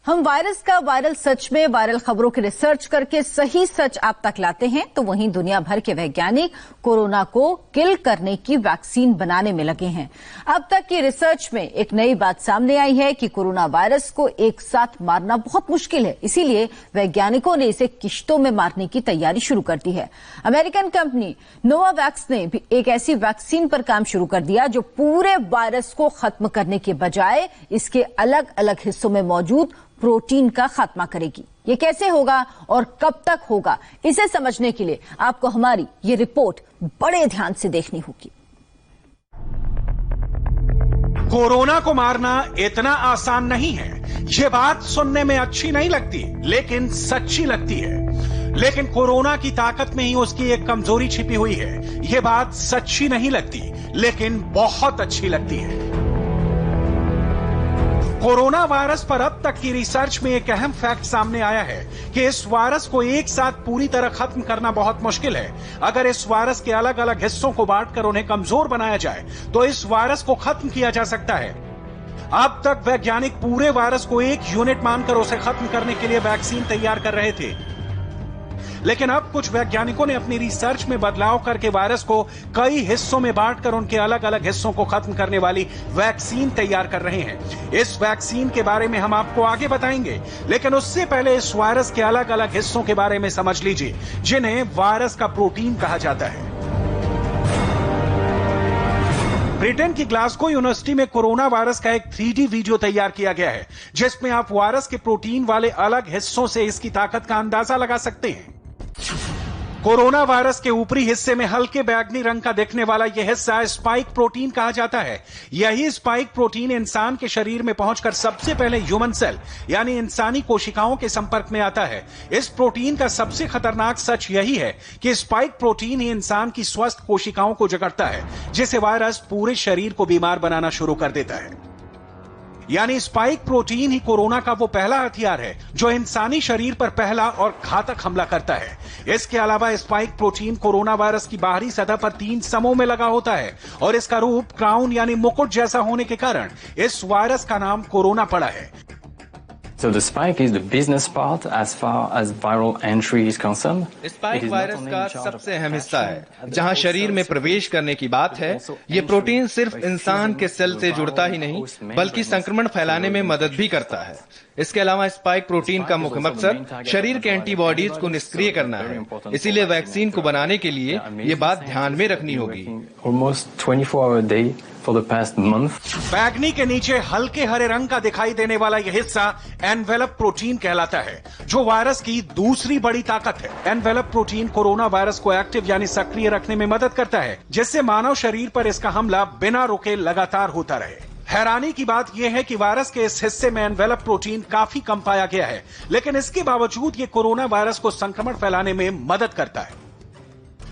हम वायरस का वायरल सच में वायरल खबरों की रिसर्च करके सही सच आप तक लाते हैं, तो वहीं दुनिया भर के वैज्ञानिक कोरोना को किल करने की वैक्सीन बनाने में लगे हैं। अब तक की रिसर्च में एक नई बात सामने आई है कि कोरोना वायरस को एक साथ मारना बहुत मुश्किल है, इसीलिए वैज्ञानिकों ने इसे किश्तों में मारने की तैयारी शुरू कर दी है। अमेरिकन कंपनी नोवावैक्स ने भी एक ऐसी वैक्सीन पर काम शुरू कर दिया जो पूरे वायरस को खत्म करने के बजाय इसके अलग अलग हिस्सों में मौजूद प्रोटीन का खात्मा करेगी। ये कैसे होगा और कब तक होगा, इसे समझने के लिए आपको हमारी ये रिपोर्ट बड़े ध्यान से देखनी होगी। कोरोना को मारना इतना आसान नहीं है। ये बात सुनने में अच्छी नहीं लगती, लेकिन सच्ची लगती है। लेकिन कोरोना की ताकत में ही उसकी एक कमजोरी छिपी हुई है। ये बात सच्ची नहीं लगती, लेकिन बहुत अच्छी लगती है। कोरोना वायरस पर अब तक की रिसर्च में एक अहम फैक्ट सामने आया है कि इस वायरस को एक साथ पूरी तरह खत्म करना बहुत मुश्किल है। अगर इस वायरस के अलग अलग हिस्सों को बांटकर उन्हें कमजोर बनाया जाए तो इस वायरस को खत्म किया जा सकता है। अब तक वैज्ञानिक पूरे वायरस को एक यूनिट मानकर उसे खत्म करने के लिए वैक्सीन तैयार कर रहे थे, लेकिन अब कुछ वैज्ञानिकों ने अपनी रिसर्च में बदलाव करके वायरस को कई हिस्सों में बांटकर उनके अलग अलग हिस्सों को खत्म करने वाली वैक्सीन तैयार कर रहे हैं। इस वैक्सीन के बारे में हम आपको आगे बताएंगे, लेकिन उससे पहले इस वायरस के अलग अलग हिस्सों के बारे में समझ लीजिए, जिन्हें वायरस का प्रोटीन कहा जाता है। ब्रिटेन की ग्लासगो यूनिवर्सिटी में कोरोना वायरस का एक 3D वीडियो तैयार किया गया है, जिसमें आप वायरस के प्रोटीन वाले अलग हिस्सों से इसकी ताकत का अंदाजा लगा सकते हैं। कोरोना वायरस के ऊपरी हिस्से में हल्के बैंगनी रंग का दिखने वाला यह हिस्सा स्पाइक प्रोटीन कहा जाता है। यही स्पाइक प्रोटीन इंसान के शरीर में पहुंचकर सबसे पहले ह्यूमन सेल यानी इंसानी कोशिकाओं के संपर्क में आता है। इस प्रोटीन का सबसे खतरनाक सच यही है कि स्पाइक प्रोटीन ही इंसान की स्वस्थ कोशिकाओं को जकड़ता है, जिसे वायरस पूरे शरीर को बीमार बनाना शुरू कर देता है। यानी स्पाइक प्रोटीन ही कोरोना का वो पहला हथियार है जो इंसानी शरीर पर पहला और घातक हमला करता है। इसके अलावा स्पाइक प्रोटीन कोरोना वायरस की बाहरी सतह पर 3 समूह में लगा होता है और इसका रूप क्राउन यानी मुकुट जैसा होने के कारण इस वायरस का नाम कोरोना पड़ा है। So the spike is the business part as far as viral entry is concerned. Spike virus का सबसे अहम हिस्सा है। जहां शरीर में प्रवेश करने की बात है, ये प्रोटीन सिर्फ इंसान के सेल से जुड़ता ही नहीं, बल्कि संक्रमण फैलाने में मदद भी करता है। इसके अलावा स्पाइक प्रोटीन का मुख्य मकसद शरीर के एंटीबॉडीज को निष्क्रिय करना है। इसीलिए वैक्सीन को बनाने के लिए ये बात ध्यान में रखनी होगी। Almost 24-hour day for the past month. बैगनी के नीचे हल्के हरे रंग का दिखाई देने वाला यह हिस्सा एनवेलप प्रोटीन कहलाता है, जो वायरस की दूसरी बड़ी ताकत है। एनवेलप प्रोटीन कोरोना वायरस को एक्टिव यानी सक्रिय रखने में मदद करता है, जिससे मानव शरीर पर इसका हमला बिना रुके लगातार होता रहे। हैरानी की बात यह है कि वायरस के इस हिस्से में एनवेलप प्रोटीन काफी कम पाया गया है, लेकिन इसके बावजूद ये कोरोना वायरस को संक्रमण फैलाने में मदद करता है।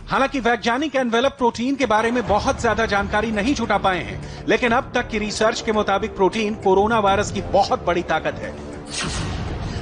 हालांकि वैज्ञानिक एनवेलप प्रोटीन के बारे में बहुत ज्यादा जानकारी नहीं जुटा पाए हैं, लेकिन अब तक की रिसर्च के मुताबिक प्रोटीन कोरोना वायरस की बहुत बड़ी ताकत है।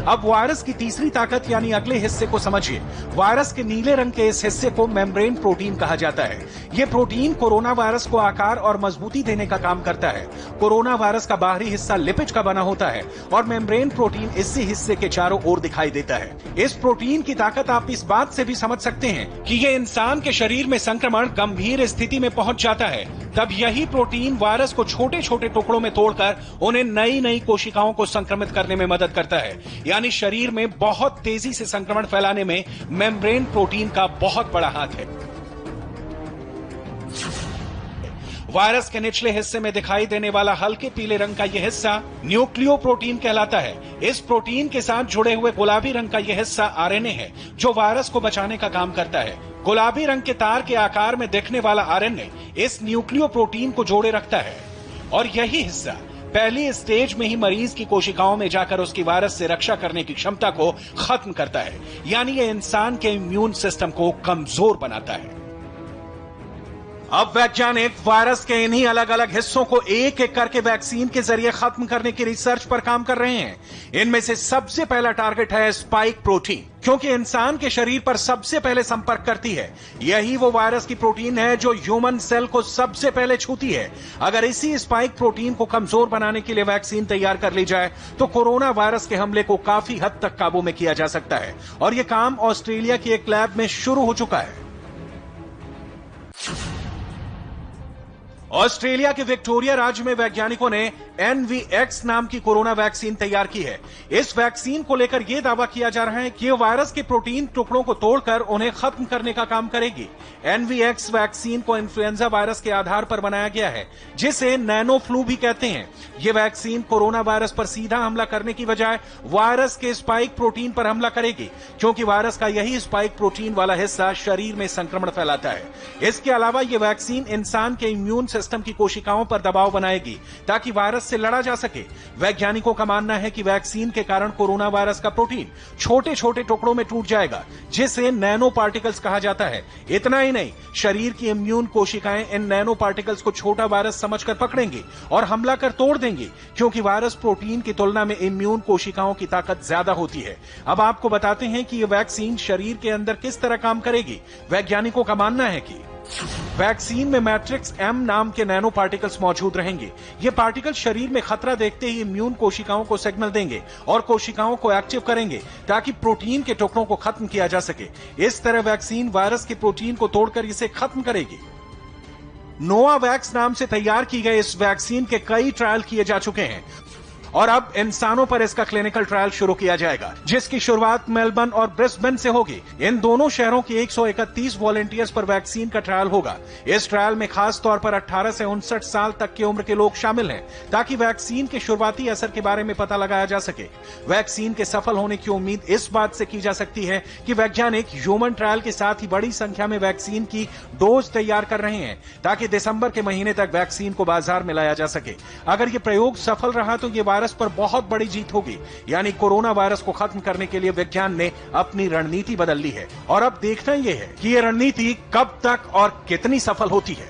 अब वायरस की तीसरी ताकत यानी अगले हिस्से को समझिए। वायरस के नीले रंग के इस हिस्से को मेम्ब्रेन प्रोटीन कहा जाता है। यह प्रोटीन कोरोना वायरस को आकार और मजबूती देने का काम करता है। कोरोना वायरस का बाहरी हिस्सा लिपिड का बना होता है और मेम्ब्रेन प्रोटीन इसी हिस्से के चारों ओर दिखाई देता है। इस प्रोटीन की ताकत आप इस बात से भी समझ सकते हैं कि ये इंसान के शरीर में संक्रमण गंभीर स्थिति में पहुंच जाता है, तब यही प्रोटीन वायरस को छोटे छोटे टुकड़ों में तोड़कर उन्हें नई नई कोशिकाओं को संक्रमित करने में मदद करता है। यानी शरीर में बहुत तेजी से संक्रमण फैलाने में मेम्ब्रेन प्रोटीन का बहुत बड़ा हाथ है। वायरस के निचले हिस्से में दिखाई देने वाला हल्के पीले रंग का यह हिस्सा न्यूक्लियो प्रोटीन कहलाता है। इस प्रोटीन के साथ जुड़े हुए गुलाबी रंग का यह हिस्सा आरएनए है, जो वायरस को बचाने का काम करता है। गुलाबी रंग के तार के आकार में दिखने वाला आरएनए इस न्यूक्लियो प्रोटीन को जोड़े रखता है और यही हिस्सा पहली स्टेज में ही मरीज की कोशिकाओं में जाकर उसकी वायरस से रक्षा करने की क्षमता को खत्म करता है। यानी यह इंसान के इम्यून सिस्टम को कमजोर बनाता है। अब वैज्ञानिक वायरस के इन्हीं अलग अलग हिस्सों को एक एक करके वैक्सीन के जरिए खत्म करने की रिसर्च पर काम कर रहे हैं। इनमें से सबसे पहला टारगेट है स्पाइक प्रोटीन, क्योंकि इंसान के शरीर पर सबसे पहले संपर्क करती है। यही वो वायरस की प्रोटीन है जो ह्यूमन सेल को सबसे पहले छूती है। अगर इसी स्पाइक प्रोटीन को कमजोर बनाने के लिए वैक्सीन तैयार कर ली जाए तो कोरोना वायरस के हमले को काफी हद तक काबू में किया जा सकता है, और यह काम ऑस्ट्रेलिया की एक लैब में शुरू हो चुका है। ऑस्ट्रेलिया के विक्टोरिया राज्य में वैज्ञानिकों ने NVX नाम की कोरोना वैक्सीन तैयार की है। इस वैक्सीन को लेकर यह दावा किया जा रहा है कि यह वायरस के प्रोटीन टुकड़ों को तोड़कर उन्हें खत्म करने का काम करेगी। NVX वैक्सीन को इन्फ्लुएंजा वायरस के आधार पर बनाया गया है, जिसे नैनो फ्लू भी कहते हैं। यह वैक्सीन कोरोना वायरस पर सीधा हमला करने की बजाय वायरस के स्पाइक प्रोटीन पर हमला करेगी, क्योंकि वायरस का यही स्पाइक प्रोटीन वाला हिस्सा शरीर में संक्रमण फैलाता है। इसके अलावा यह वैक्सीन इंसान के इम्यून सिस्टम की कोशिकाओं पर दबाव बनाएगी ताकि वायरस से लड़ा जा सके। वैज्ञानिकों का मानना है कि वैक्सीन के कारण कोरोना वायरस का प्रोटीन छोटे छोटे टुकड़ों में टूट जाएगा, जिसे नैनो पार्टिकल्स कहा जाता है। इतना ही नहीं, शरीर की इम्यून कोशिकाएं इन नैनो पार्टिकल्स को छोटा वायरस समझकर पकड़ेंगी और हमला कर तोड़ देंगी, क्योंकि वायरस प्रोटीन की तुलना में इम्यून कोशिकाओं की ताकत ज्यादा होती है। अब आपको बताते हैं कि यह वैक्सीन शरीर के अंदर किस तरह काम करेगी। वैज्ञानिकों का मानना है कि वैक्सीन में मैट्रिक्स M नाम के नैनो पार्टिकल्स मौजूद रहेंगे। ये पार्टिकल शरीर में खतरा देखते ही इम्यून कोशिकाओं को सिग्नल देंगे और कोशिकाओं को एक्टिव करेंगे ताकि प्रोटीन के टुकड़ों को खत्म किया जा सके। इस तरह वैक्सीन वायरस के प्रोटीन को तोड़कर इसे खत्म करेगी। नोवावैक्स नाम से तैयार की गई इस वैक्सीन के कई ट्रायल किए जा चुके हैं और अब इंसानों पर इसका क्लिनिकल ट्रायल शुरू किया जाएगा, जिसकी शुरुआत मेलबर्न और ब्रिस्बेन से होगी। इन दोनों शहरों के 131 वॉलंटियर्स पर वैक्सीन का ट्रायल होगा। इस ट्रायल में खास तौर पर 18 से 59 साल तक की उम्र के लोग शामिल हैं, ताकि वैक्सीन के शुरुआती असर के बारे में पता लगाया जा सके। वैक्सीन के सफल होने की उम्मीद इस बात से की जा सकती है कि वैज्ञानिक ह्यूमन ट्रायल के साथ ही बड़ी संख्या में वैक्सीन की डोज तैयार कर रहे हैं, ताकि दिसंबर के महीने तक वैक्सीन को बाजार में लाया जा सके। अगर ये प्रयोग सफल रहा तो ये वायरस पर बहुत बड़ी जीत होगी, यानी कोरोना वायरस को खत्म करने के लिए विज्ञान ने अपनी रणनीति बदल ली है। और अब देखना यह है कि यह रणनीति कब तक और कितनी सफल होती है।